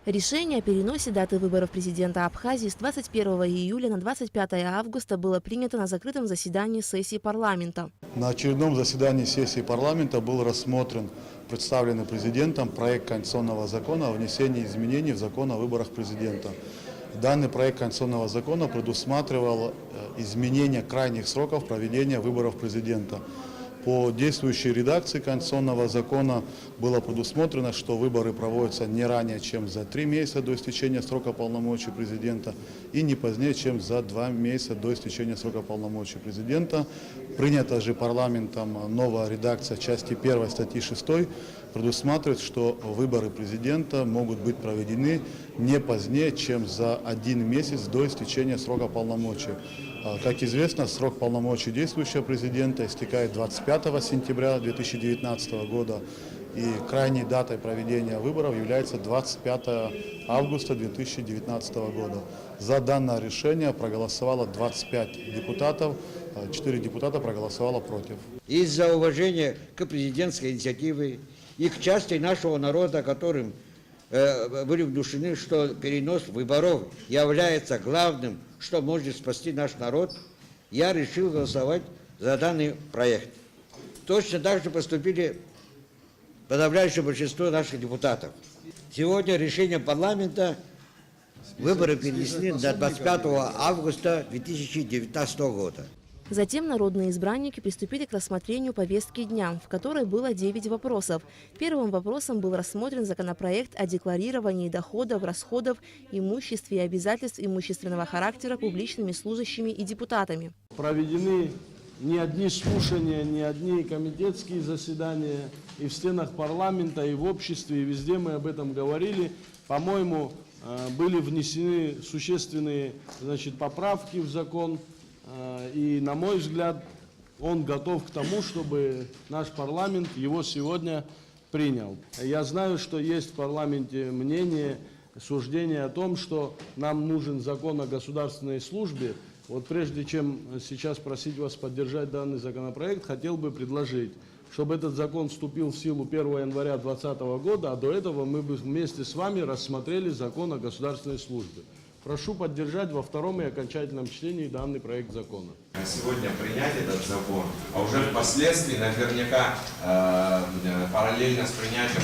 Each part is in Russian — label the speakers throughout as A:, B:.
A: Решение о переносе даты выборов президента Абхазии с 21 июля на 25 августа было принято на закрытом заседании сессии парламента.
B: На очередном заседании сессии парламента был рассмотрен представленный президентом проект конституционного закона о внесении изменений в закон о выборах президента. Данный проект конституционного закона предусматривал изменение крайних сроков проведения выборов президента. По действующей редакции конституционного закона было предусмотрено, что выборы проводятся не ранее, чем за 3 месяца до истечения срока полномочий президента и не позднее, чем за 2 месяца до истечения срока полномочий президента. Принята же парламентом новая редакция части 1 статьи 6 предусматривает, что выборы президента могут быть проведены не позднее, чем за 1 месяц до истечения срока полномочий. Как известно, срок полномочий действующего президента истекает 25 сентября 2019 года, и крайней датой проведения выборов является 25 августа 2019 года. За данное решение проголосовало 25 депутатов, 4 депутата проголосовало против.
C: Из-за уважения к президентской инициативе и к части нашего народа, которым были внушены, что перенос выборов является главным, что может спасти наш народ, я решил голосовать за данный проект. Точно так же поступили подавляющее большинство наших депутатов. Сегодня решением парламента выборы перенесли на 25 августа 2019 года.
A: Затем народные избранники приступили к рассмотрению повестки дня, в которой было 9 вопросов. Первым вопросом был рассмотрен законопроект о декларировании доходов, расходов, имущества и обязательств имущественного характера публичными служащими и депутатами.
D: Проведены не одни слушания, не одни комитетские заседания, и в стенах парламента, и в обществе, и везде мы об этом говорили. По-моему, были внесены существенные, поправки в закон. И, на мой взгляд, он готов к тому, чтобы наш парламент его сегодня принял. Я знаю, что есть в парламенте мнение, суждение о том, что нам нужен закон о государственной службе. Вот прежде чем сейчас просить вас поддержать данный законопроект, хотел бы предложить, чтобы этот закон вступил в силу 1 января 2020 года, а до этого мы бы вместе с вами рассмотрели закон о государственной службе. Прошу поддержать во втором и окончательном чтении данный проект закона.
E: Сегодня принять этот закон, а уже впоследствии наверняка параллельно с принятием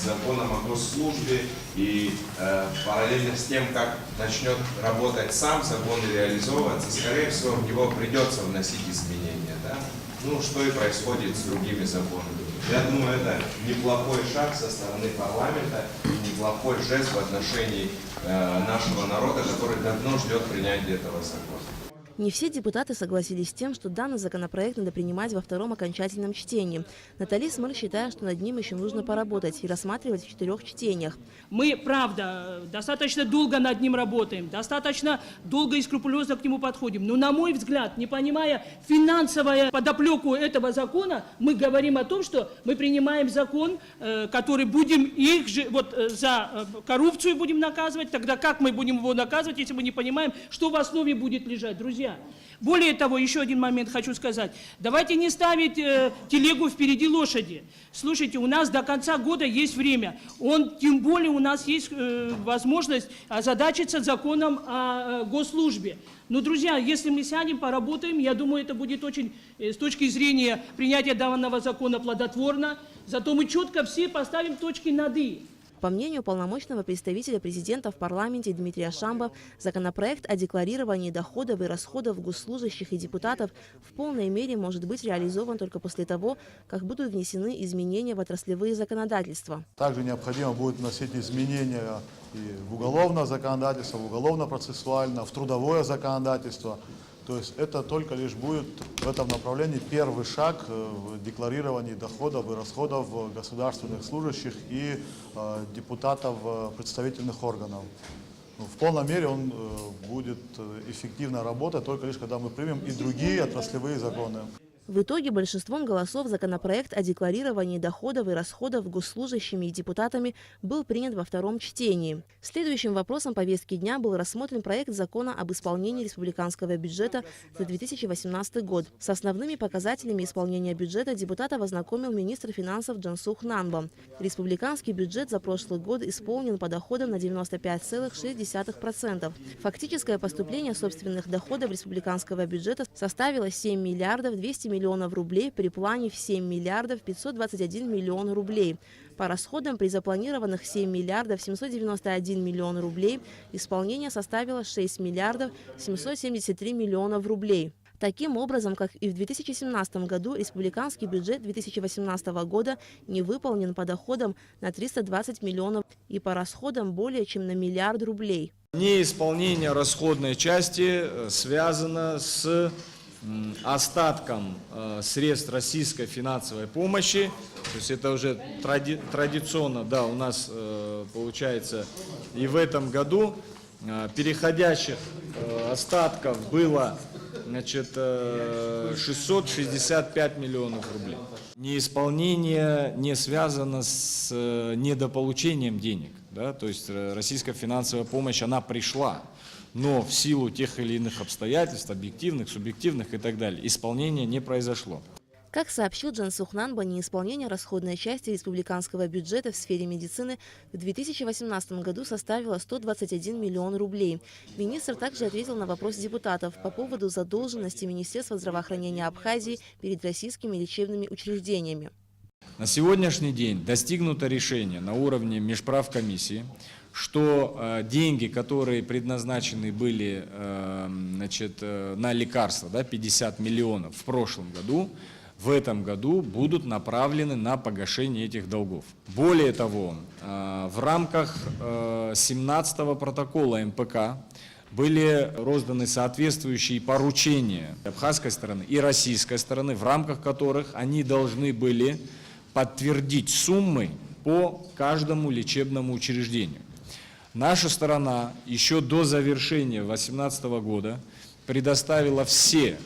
E: законом о госслужбе и параллельно с тем, как начнет работать сам закон и реализовываться, скорее всего, в него придется вносить изменения. Да? Ну, что и происходит с другими законами. Я думаю, это неплохой шаг со стороны парламента и неплохой жест в отношении нашего народа, который давно ждет принятия этого закона.
A: Не все депутаты согласились с тем, что данный законопроект надо принимать во втором окончательном чтении. Наталья Смыр считает, что над ним еще нужно поработать и рассматривать в 4 чтениях.
F: Мы, правда, достаточно долго над ним работаем, достаточно долго и скрупулезно к нему подходим. Но, на мой взгляд, не понимая финансовую подоплеку этого закона, мы говорим о том, что мы принимаем закон, который будем их же за коррупцию будем наказывать. Тогда как мы будем его наказывать, если мы не понимаем, что в основе будет лежать, друзья? Более того, еще один момент хочу сказать. Давайте не ставить телегу впереди лошади. Слушайте, у нас до конца года есть время. Тем более у нас есть возможность озадачиться законом о госслужбе. Но, друзья, если мы сядем, поработаем, я думаю, это будет очень, с точки зрения принятия данного закона, плодотворно. Зато мы четко все поставим точки над «и».
A: По мнению полномочного представителя президента в парламенте Дмитрия Шамбо, законопроект о декларировании доходов и расходов госслужащих и депутатов в полной мере может быть реализован только после того, как будут внесены изменения в отраслевые законодательства.
B: Также необходимо будет вносить изменения и в уголовное законодательство, в уголовно-процессуальное, в трудовое законодательство. То есть это только лишь будет в этом направлении первый шаг в декларировании доходов и расходов государственных служащих и депутатов представительных органов. В полной мере он будет эффективно работать только лишь когда мы примем и другие отраслевые законы.
A: В итоге большинством голосов законопроект о декларировании доходов и расходов госслужащими и депутатами был принят во втором чтении. Следующим вопросом повестки дня был рассмотрен проект закона об исполнении республиканского бюджета за 2018 год. С основными показателями исполнения бюджета депутатов ознакомил министр финансов Джансух Нанба. Республиканский бюджет за прошлый год исполнен по доходам на 95,6%. Фактическое поступление собственных доходов республиканского бюджета составило 7 миллиардов 200 миллионов рублей при плане в 7 миллиардов 521 миллион рублей. По расходам при запланированных 7 миллиардов 791 миллион рублей исполнение составило 6 миллиардов 773 миллионов рублей. Таким образом, как и в 2017 году, республиканский бюджет 2018 года не выполнен по доходам на 320 миллионов и по расходам более чем на миллиард рублей.
G: Неисполнение расходной части связано с остатком средств российской финансовой помощи. То есть это уже традиционно, да, у нас получается и в этом году переходящих остатков было, значит, 665 миллионов рублей. Неисполнение не связано с недополучением денег, да, то есть российская финансовая помощь, она пришла, но в силу тех или иных обстоятельств, объективных, субъективных и так далее, исполнение не произошло.
A: Как сообщил Джансух Нанба, неисполнение расходной части республиканского бюджета в сфере медицины в 2018 году составило 121 миллион рублей. Министр также ответил на вопрос депутатов по поводу задолженности Министерства здравоохранения Абхазии перед российскими лечебными учреждениями.
G: На сегодняшний день достигнуто решение на уровне межправкомиссии, что деньги, которые предназначены были, значит, на лекарства, да, 50 миллионов в прошлом году, в этом году будут направлены на погашение этих долгов. Более того, в рамках 17-го протокола МПК были розданы соответствующие поручения абхазской стороны и российской стороны, в рамках которых они должны были подтвердить суммы по каждому лечебному учреждению. Наша сторона еще до завершения 2018 года предоставила все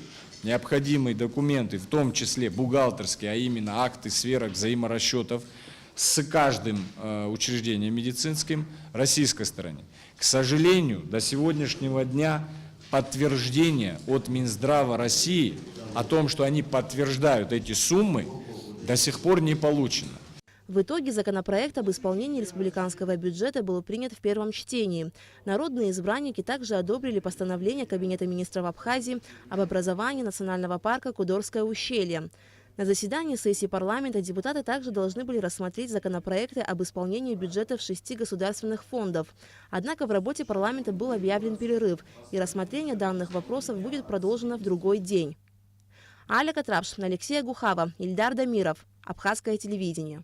G: необходимые документы, в том числе бухгалтерские, а именно акты сверок взаиморасчетов с каждым учреждением медицинским российской стороне. К сожалению, до сегодняшнего дня подтверждение от Минздрава России о том, что они подтверждают эти суммы, до сих пор не получено.
A: В итоге законопроект об исполнении республиканского бюджета был принят в первом чтении. Народные избранники также одобрили постановление Кабинета министров Абхазии об образовании национального парка Кудорское ущелье. На заседании сессии парламента депутаты также должны были рассмотреть законопроекты об исполнении бюджетов 6 государственных фондов. Однако в работе парламента был объявлен перерыв, и рассмотрение данных вопросов будет продолжено в другой день. Аля Катрапш, Алексей Гухава, Ильдар Дамиров. Абхазское телевидение.